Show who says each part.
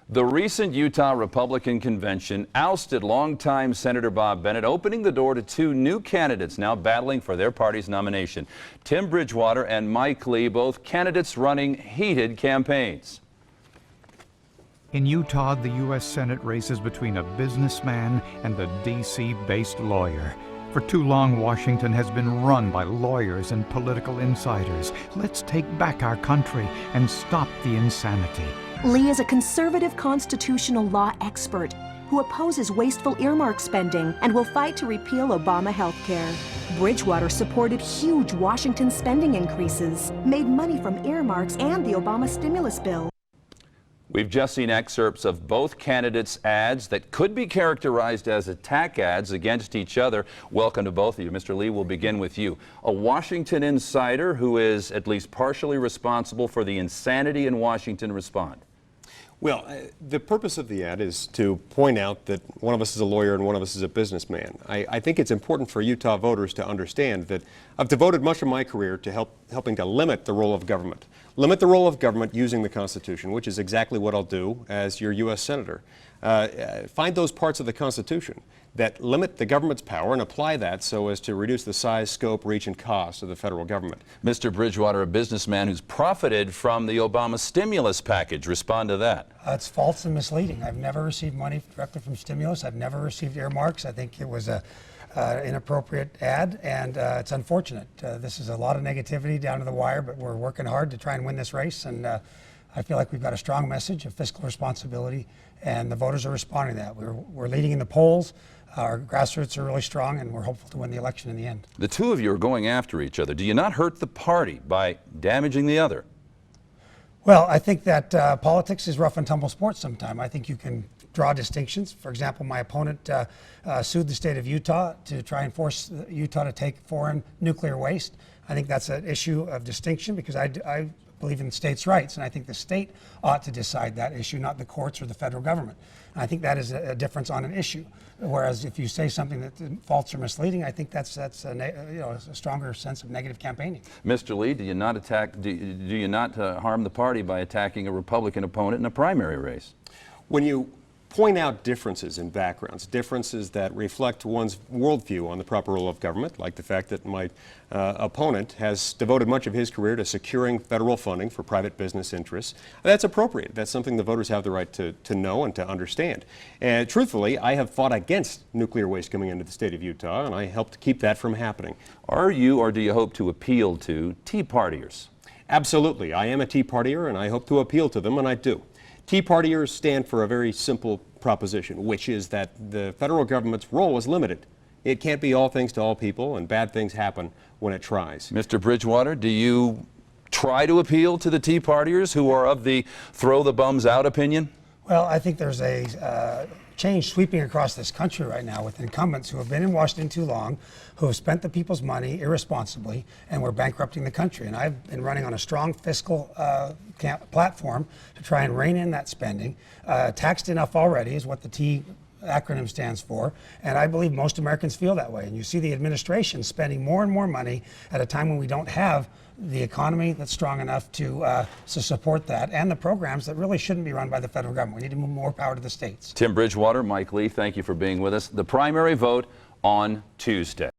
Speaker 1: The recent Utah Republican convention ousted longtime Senator Bob Bennett, opening the door to two new candidates now battling for their party's nomination. Tim Bridgewater and Mike Lee, both candidates running heated campaigns.
Speaker 2: In Utah, the U.S. Senate races between a businessman and a D.C.-based lawyer. For too long, Washington has been run by lawyers and political insiders. Let's take back our country and stop the insanity.
Speaker 3: Lee is a conservative constitutional law expert who opposes wasteful earmark spending and will fight to repeal Obama health care. Bridgewater supported huge Washington spending increases, made money from earmarks and the Obama stimulus bill.
Speaker 1: We've just seen excerpts of both candidates' ads that could be characterized as attack ads against each other. Welcome to both of you. Mr. Lee, we'll begin with you. A Washington insider who is at least partially responsible for the insanity in Washington. Respond.
Speaker 4: Well, the purpose of the ad is to point out that one of us is a lawyer and one of us is a businessman. I think it's important for Utah voters to understand that I've devoted much of my career to helping to limit the role of government. Limit the role of government using the Constitution, which is exactly what I'll do as your U.S. Senator. Find those parts of the Constitution that limit the government's power and apply that so as to reduce the size, scope, reach, and cost of the federal government.
Speaker 1: Mr. Bridgewater, a businessman who's profited from the Obama stimulus package. Respond to that.
Speaker 5: It's false and misleading. I've never received money directly from stimulus. I've never received earmarks. I think it was an inappropriate ad, and it's unfortunate. This is a lot of negativity down to the wire, but we're working hard to try and win this race, and I feel like we've got a strong message of fiscal responsibility, and the voters are responding to that. We're leading in the polls. Our grassroots are really strong, and we're hopeful to win the election in the end.
Speaker 1: The two of you are going after each other. Do you not hurt the party by damaging the other?
Speaker 5: Well, I think that politics is rough and tumble sports sometimes. I think you can draw distinctions. For example, my opponent sued the state of Utah to try and force Utah to take foreign nuclear waste. I think that's an issue of distinction because I believe in states' rights, and I think the state ought to decide that issue, not the courts or the federal government. And I think that is a difference on an issue. Whereas if you say something that's false or misleading, I think that's a stronger sense of negative campaigning.
Speaker 1: Mr. Lee, do you not harm the party by attacking a Republican opponent in a primary race?
Speaker 4: When you point out differences in backgrounds, differences that reflect one's worldview on the proper role of government, like the fact that my opponent has devoted much of his career to securing federal funding for private business interests, that's appropriate. That's something the voters have the right to know and to understand. And truthfully, I have fought against nuclear waste coming into the state of Utah, and I helped keep that from happening.
Speaker 1: Are you, or do you hope to appeal to Tea Partiers?
Speaker 4: Absolutely. I am a Tea Partier, and I hope to appeal to them, and I do. Tea Partiers stand for a very simple proposition, which is that the federal government's role is limited. It can't be all things to all people, and bad things happen when it tries.
Speaker 1: Mr. Bridgewater, do you try to appeal to the Tea Partiers who are of the throw the bums out opinion?
Speaker 5: Well, I think there's a change sweeping across this country right now with incumbents who have been in Washington too long, who have spent the people's money irresponsibly, and we're bankrupting the country. And I've been running on a strong fiscal platform to try and rein in that spending. Taxed enough already is what the T acronym stands for, and I believe most Americans feel that way. And you see the administration spending more and more money at a time when we don't have the economy that's strong enough to support that, and the programs that really shouldn't be run by the federal government. We need to move more power to the states.
Speaker 1: Tim Bridgewater, Mike Lee, thank you for being with us. The primary vote on Tuesday.